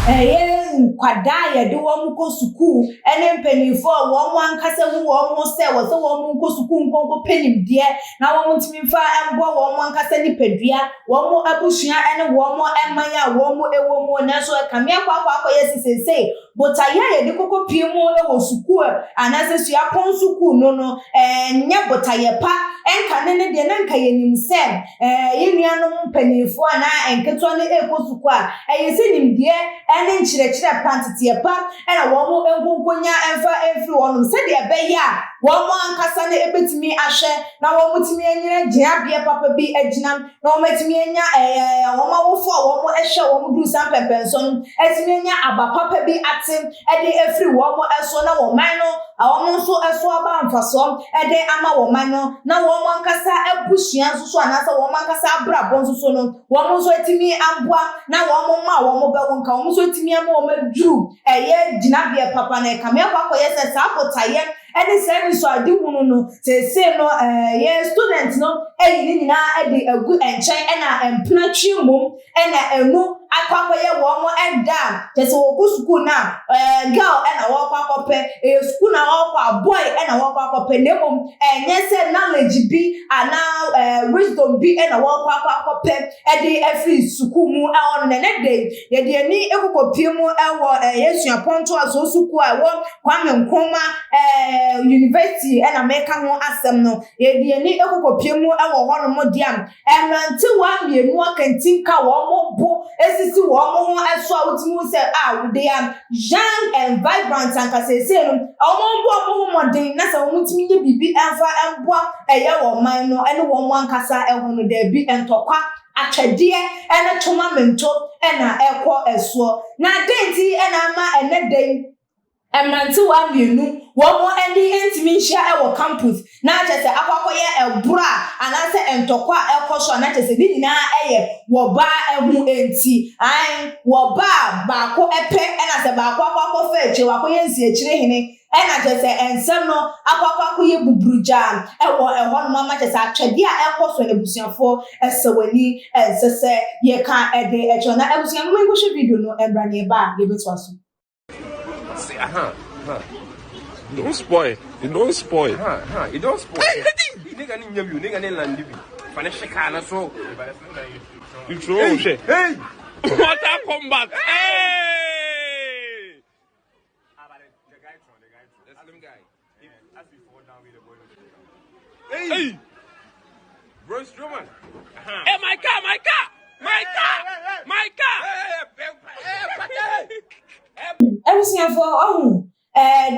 Kwada ye de wo mu ko sukuu ene mpanifo wo mu ankasa hu wo mu se wo so wo mu ko sukuu nkonko penimde na wo mu timi fa embo wo mu ankasa ni padua wo mu abusua ene wo mu emanya wo mu ewo mu na so kame akwa yesisese botaye ye de kokko pie mu ewo sukuu anase sua pon sukuu no nya botaye pa enka ne de na nka yenim se ye nuanom mpanifo na enketo ne eko sukuu a eyese nimde ene nchirechire pantite pa ena wo mu enkonkonya enfa enfri wonum se de beya wo mu ankasa ne ebetimi ahwe na wo mu timi anyira giabia papa bi agina na wo metimi anya wo ma wo fo wo mu ehwe wo mu du san pempenson etimi anya aba papa bi atem ede efri wo mu eso na wo man no wo mu so eso aba mfaso ede ama wo man no na wo mu ankasa abusua so anasa wo mu ankasa abrabon so no wo mu so etimi amboa na wo mu ma wo mu be wonka wo mu so etimi ama wo maduru ye dinabia papa na kame akwa yesa sapotaye ede service ade hunu no se no ye student no ni nyina ede agu enchen na empna twimum na enu akwa ye wo mo enda tese wo ku school na girl na wo kwa kope school na wo kwa boy na wo kwa kope nemum enye se knowledge bi ana wisdom bi na wo kwa kope ede every school mu on ne dey ye de ni ekokopie mu ewo yesua ponto aso school a wo Kwame Nkrumah university na meka ho asem no ye de ni ekokopie mu ewo hono mo diam emrante wa mienu akantinka wo mo bo esisi wo mo ho eso a wutimu se we dey am young and vibrant and kasese no mo bo mo modern na se wo mutimi nye bibi enfa emboa eye wo man no ene wo mo ankasa eho no da bi entokwa atwede ene toma mento ena ekọ eso na denti ena ma ene den emrante wa mienu wo mo eni entimi hia ewo campus na chese akwakoye ebura anase entokwa ekoso na chese ni nyina eye wo ba ehu enti wo ba ko epe ena se ba akwa fa eche wa ko yensi echire hene ena chese ensem no akwa ye bubruja ewo no mama chese atwede a ekoso ne busuafo esewani ensese ye ka ede echo na ebusuafo mo enko video no embrane ba ye beto aso. See, don't spoil. You don't spoil. You don't spoil. Nigga, you nigga, land you. Financial kind of so. You throw shit. Hey, what a comeback! Hey. The guy. The slim guy. As before down with the boy. Hey, bro, Strowman. Hey, my car. Ebusuafo ohun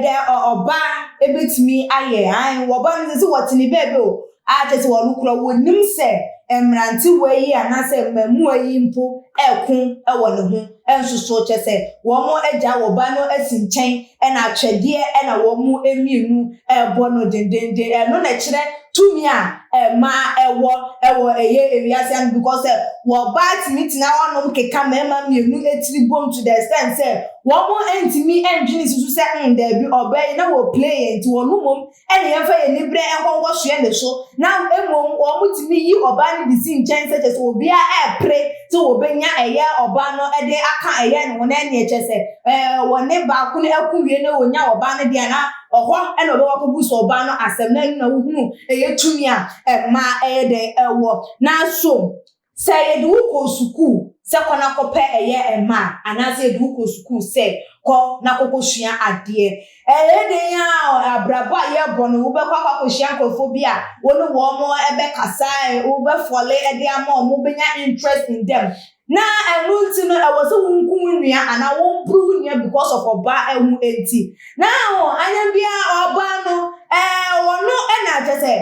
de oba ebetimi aye wo ba no se wotini bebe o a tete wo lukura wo nim se emranti weyi anase mamu ayi mpo ekun ewo ne ho ensoso chese wo mo eja wo ba no asinchen na atwede na wo mo emienu ebo no dendende no na kire tumi a ma ewo eye ewiase because wo ba timi na wonom keka mema mienu etiri bom to the extent say wo mo entimi engine susu se there be obey na wo play enti wo numom ene yemfa ye nibre enkonko hwe ne so na emom wo mo timi yi oba ni disi nchen se chese obi a pre to obenya eye oba no ede aka eye no na ene chese wo ne ba ku ne akuwie na wonya oba no dia na oho ene oba ko buso oba no asem na hunu eye tumi a ma eye de ewo na so se ye du ko suku se kona kope eye ema anase du ko suku se ko na kokosua ade de ya abraba ye bono wo be kwa kokosua nkofobia wono wo mo ebe kasa wo be fole ede ama mo benya interest in them na enunti no e was wonkum nua ana won bru nua because of oba ehu enti na anya bia oba no wono na jese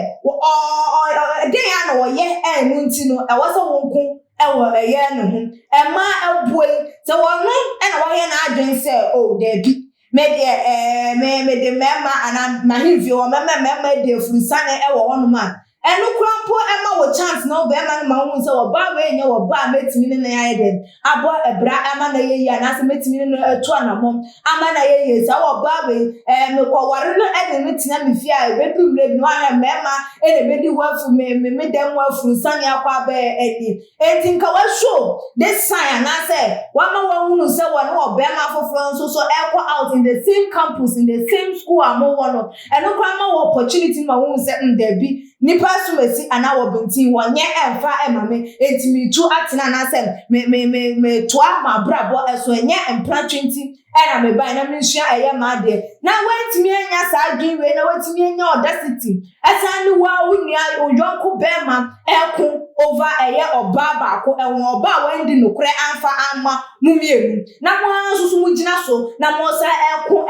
de ya no wo ye enunti no e was wonkum ewo eye no ho ema ebuoi se wono na wo ye na adwen se there be me de mema ana mahivio mema de furusane ewo wono ma eno krampo ema wo chance no be ema no ma hu se wo ba we nya wo ba metimi ne ya dem abo ebra ama na ye ya na se metimi ne etu anamom ama na ye sa wo ba we me ko ware no e de metina me fi a be du re no ha mema e de be di wafu me dem wafu sani akwa ba edi enti nka wa show this sign na say wa ma wa hu se wo no be ma foforo nso so e out in the same campus in the same school amo wono eno kwa ma opportunity ma hu se ndebi nipa sumesi ana wo benti wonye emfa emame entimi tu atena na se me toa ma brabo eso enye empra 20 era me bai na me hia eye ma de na wetimi enya sa adwin we na wetimi enya audacity esa ni wa unia oyonko bema ekun over eye oba ba ko ewon oba wendi nokure amfa ama mumienu na mo ansusu mu gina so na mo sa ekun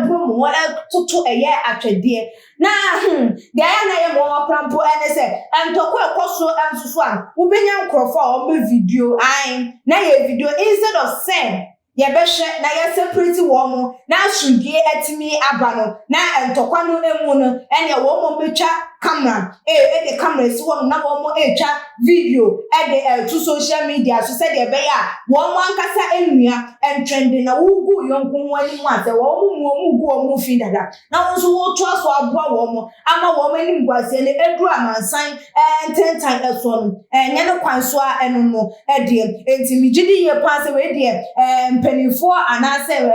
ebro mo toto eye atwede na de aya na ye mo krampo ene se entoko ekoso ansusu an wo benya nkrofo o be video ai na ye video instead of saying ye be hwe na ye separate wo mo na asundie etimi aba no na entokwa no emu no ene wo mo betwa camera the camera si wo na wo mo etwa video to social media so said ye be ya wo mo ankasa enua trend na wo gu yonko ho ani mu ase wo mo gu wo mo fi dada na wo so wo to aso aboa wo mo ama wo mo ani gwase ne edu amansan 10 time eso no nya no kwanso a eno no enti mi gidi ye pass we de penifo anase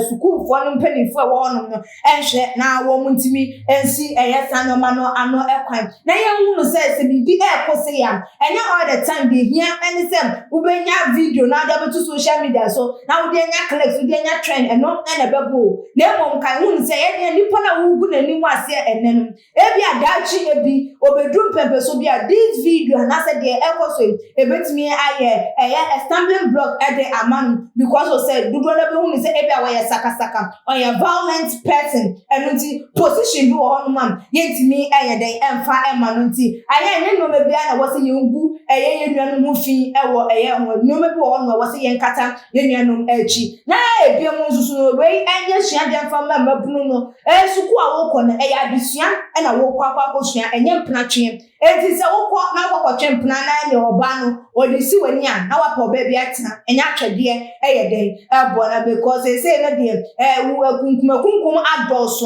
sukufo no penifo wo no enhwe na wo mo ntimi ensi eyesa no ma no ano ekwan na ye hu se bibi ekose ya enya all the time dey here any say ubenya video na dey to social media so na wo dey nya clicks wo dey nya trend eno na bebo na mom kan hu se ye nipa na wo gu na ni mu ase enenum ebi adachi ebi obedrum pempe so bia this video na say dey ekose ebetimi aye a stumbling block at the aman because of say do na be hu se ebi awe saka or a violent person enunti position bi wo hono man yetimi aye den emfa emanunti aye nye no mebia na wo se yengu eye yenuanu mu fi ewo eye ho no mebi wo hono wo se yenkata yenuanu achi na ebi mu nsusu we enye hia de emfa mabunu no suku a wo kɔ na eye adesua na wo kwakwa kosua enye mpnatwe enti se wo kɔ na wo kɔ twempna na ne oba no odi si wani a na wa pa oba bi atena enya atwede eye den ebo na because say na de kunkum adults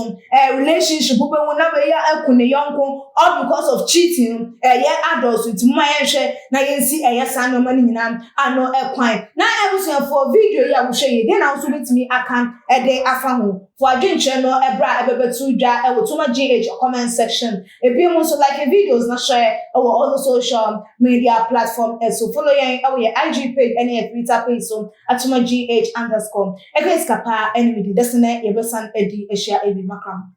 relationship be won na we ya akune yonko all because of cheating adults with mayenhwe na yensi san no mani nyina ano ekwan na ebusun for video ya wo hwe ye den na so betimi aka de afa ho for adwenche no ebra ebebetu dwa ewotoma GH comment section ebi mo so like videos na share our other social media platform so follow our IG page and Twitter page so atoma GH_. Ekeskapa enemy desene yebesan edi ehia ebi makram.